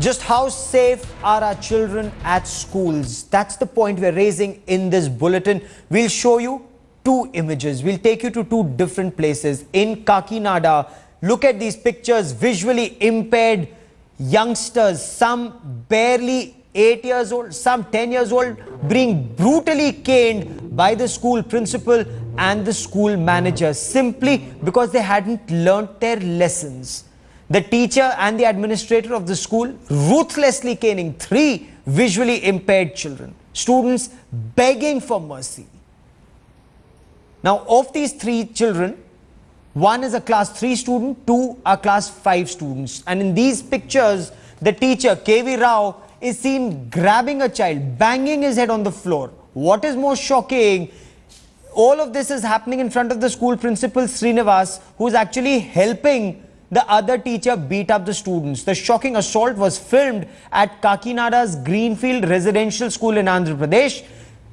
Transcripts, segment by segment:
Just how safe are our children at schools? That's the point we're raising in this bulletin. We'll show you two images. We'll take you to two different places. In Kakinada, look at these pictures. Visually impaired youngsters, some barely 8 years old, some 10 years old, being brutally caned by the school principal and the school manager simply because they hadn't learnt their lessons. The teacher and the administrator of the school ruthlessly caning 3 visually impaired children, students begging for mercy. Now, of these 3 children, one is a class 3 student, 2 are class 5 students. And in these pictures, the teacher, K.V. Rao, is seen grabbing a child, banging his head on the floor. What is more shocking, all of this is happening in front of the school principal, Srinivas, who is actually helping the other teacher beat up the students. The shocking assault was filmed at Kakinada's Greenfield residential school in Andhra Pradesh.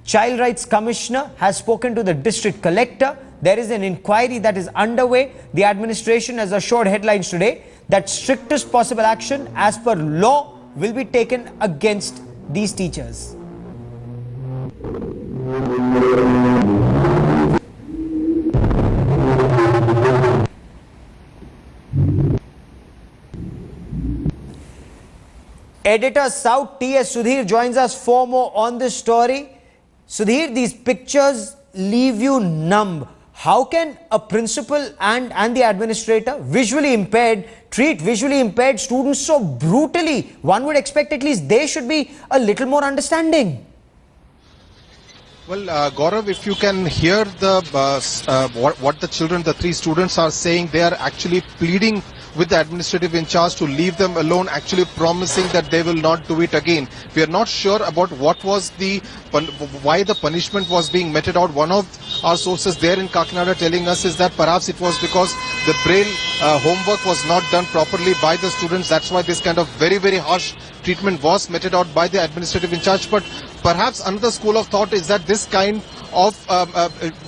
Child Rights Commissioner has spoken to the district collector. There is an inquiry that is underway. The administration has assured headlines today that strictest possible action as per law will be taken against these teachers. Editor South T.S. Sudhir joins us for more on this story. Sudhir, these pictures leave you numb. How can a principal and the administrator, visually impaired, treat visually impaired students so brutally? One would expect at least they should be a little more understanding. Well, Gaurav, if you can hear what the children, the 3 students are saying, they are actually pleading with the administrative in charge to leave them alone, actually promising that they will not do it again. We are not sure about what was why the punishment was being meted out. One of our sources there in Kakinada telling us is that perhaps it was because the braille homework was not done properly by the students. That's why this kind of very, very harsh treatment was meted out by the administrative in charge. But perhaps another school of thought is that this kind of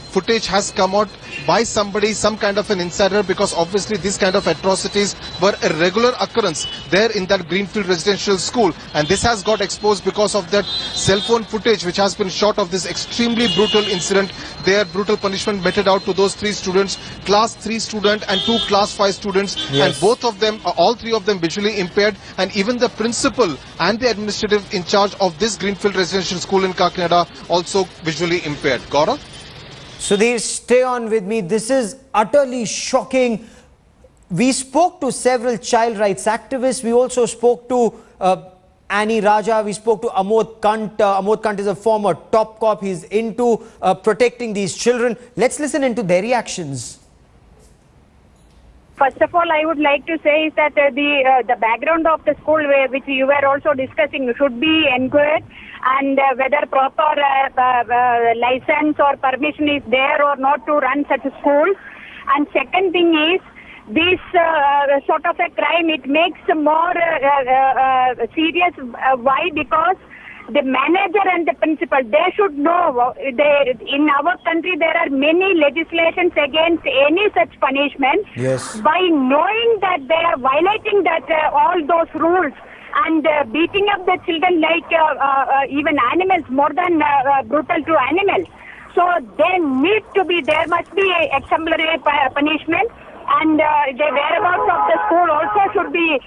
footage has come out by somebody, some kind of an insider, because obviously this kind of atrocities were a regular occurrence there in that Greenfield residential school, and this has got exposed because of that cell phone footage which has been shot of this extremely brutal incident. Their brutal punishment meted out to those 3 students, class 3 student and 2 class 5 students, yes. And both of them, all 3 of them visually impaired, and even the principal and the administrative in charge of this Greenfield residential school in Kakinada also visually impaired. Gaurav? Sudhir, stay on with me. This is utterly shocking. We spoke to several child rights activists. We also spoke to Annie Raja. We spoke to Amod Kant. Amod Kant is a former top cop. He's into protecting these children. Let's listen into their reactions. First of all, I would like to say is that the background of the school, which you were also discussing, should be inquired, and whether proper license or permission is there or not to run such a school. And second thing is, this sort of a crime, it makes more serious. Why? Because the manager and the principal, they should know. In our country, there are many legislations against any such punishment. Yes. By knowing that they are violating that all those rules and beating up the children like even animals, more than brutal to animals. So there must be a exemplary punishment. And the whereabouts of the school also should be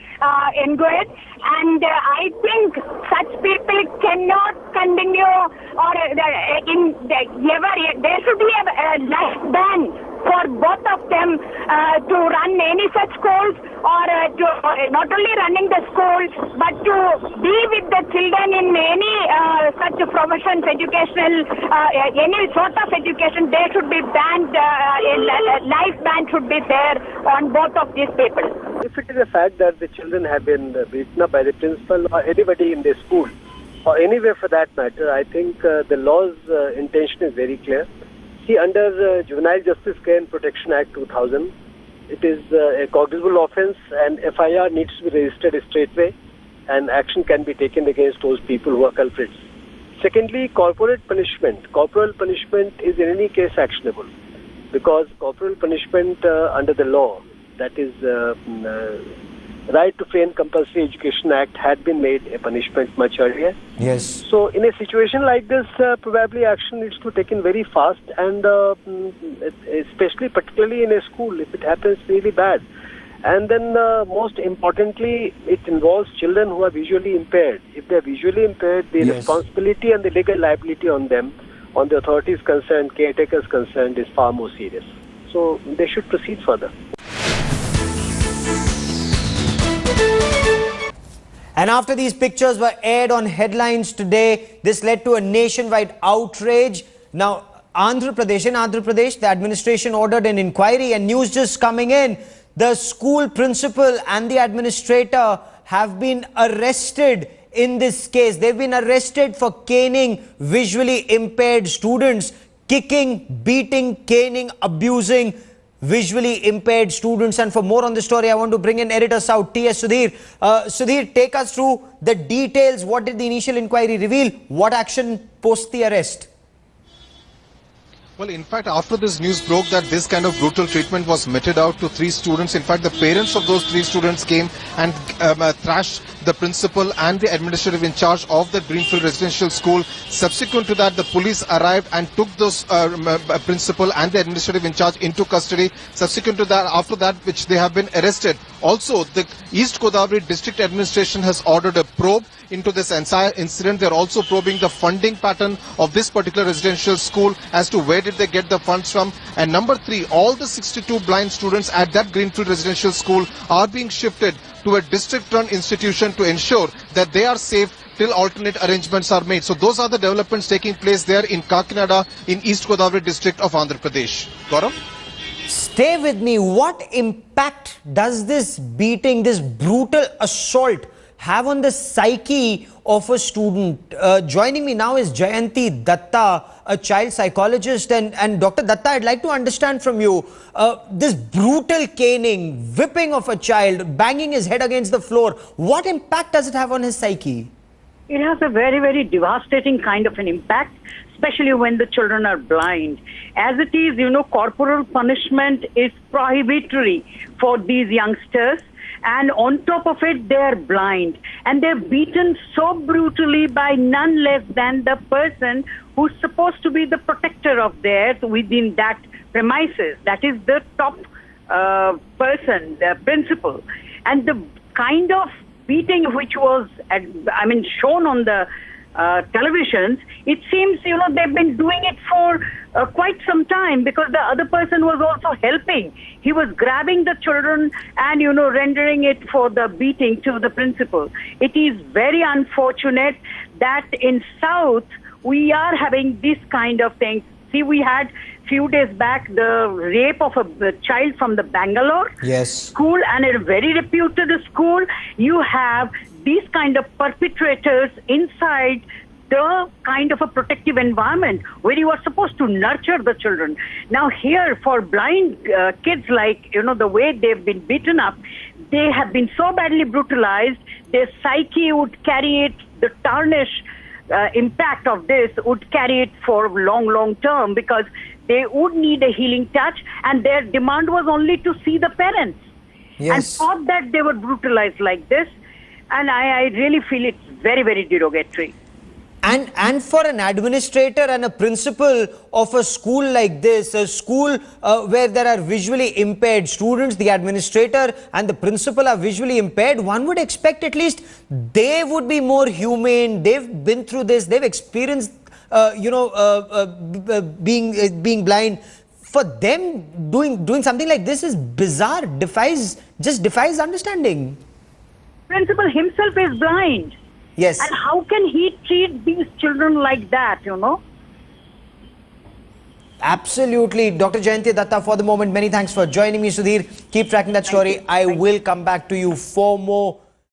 inquired. And I think such people cannot continue, or there should be a life ban for both of them to run any such schools, or not only running the school, but to be with the children in any such professions, educational, any sort of education. They should be banned. A life ban should be there on both of these people. If it is a fact that the children have been beaten up by the principal or anybody in the school, or anywhere for that matter, I think the law's intention is very clear. See, under Juvenile Justice Care and Protection Act 2000, it is a cognizable offence, and FIR needs to be registered straightway, and action can be taken against those people who are culprits. Secondly, corporal punishment is in any case actionable, because corporal punishment under the law, that is Right to Free and Compulsory Education Act had been made a punishment much earlier. Yes. So in a situation like this, probably action needs to be taken very fast, and especially particularly in a school if it happens really bad. And then most importantly, it involves children who are visually impaired. If they are visually impaired, the Yes. responsibility and the legal liability on them, on the authorities concerned, caretakers concerned, is far more serious. So they should proceed further. And after these pictures were aired on headlines today, this led to a nationwide outrage. Now, in Andhra Pradesh, the administration ordered an inquiry, and news just coming in. The school principal and the administrator have been arrested in this case. They've been arrested for caning visually impaired students, kicking, beating, caning, abusing visually impaired students. And for more on this story, I want to bring in editor South T.S. Sudhir. Sudhir, take us through the details. What did the initial inquiry reveal? What action post the arrest? Well, in fact, after this news broke that this kind of brutal treatment was meted out to 3 students, in fact, the parents of those 3 students came and thrashed the principal and the administrative in charge of the Greenfield residential school. Subsequent to that, the police arrived and took those principal and the administrative in charge into custody. Subsequent to that, after that, which they have been arrested. Also, the East Godavari district administration has ordered a probe into this entire incident. They're also probing the funding pattern of this particular residential school as to where did they get the funds from. And number 3, all the 62 blind students at that Greenfield residential school are being shifted to a district-run institution to ensure that they are safe till alternate arrangements are made. So those are the developments taking place there in Kakinada in East Godavari district of Andhra Pradesh. Gaurav? Stay with me. What impact does this beating, this brutal assault have on the psyche of a student? Joining me now is Jayanti Datta, a child psychologist. And Dr. Datta, I'd like to understand from you, this brutal caning, whipping of a child, banging his head against the floor, what impact does it have on his psyche? It has a very, very devastating kind of an impact, especially when the children are blind. As it is, corporal punishment is prohibitory for these youngsters. And on top of it, they're blind. And they're beaten so brutally by none less than the person who's supposed to be the protector of theirs within that premises. That is the top person, the principal. And the kind of beating which was, shown on the televisions, it seems, they've been doing it for quite some time, because the other person was also helping. He was grabbing the children and, rendering it for the beating to the principal. It is very unfortunate that in South, we are having this kind of thing. See, we had few days back the rape of a child from the Bangalore school, and a very reputed school. You have these kind of perpetrators inside the kind of a protective environment where you are supposed to nurture the children. Now here, for blind kids, like, the way they've been beaten up, they have been so badly brutalized, their psyche would carry it, the tarnish impact of this would carry it for long term, because they would need a healing touch, and their demand was only to see the parents. And thought that they were brutalized like this. And I really feel it's very, very derogatory. And for an administrator and a principal of a school like this, a school where there are visually impaired students, the administrator and the principal are visually impaired, one would expect at least they would be more humane. They've been through this. They've experienced, being blind. For them, doing something like this is bizarre, defies understanding. Principal himself is blind. Yes. And how can he treat these children like that, Absolutely. Dr. Jayanti Datta, for the moment, many thanks for joining me, Sudhir. Keep tracking that story. I will come back to you for more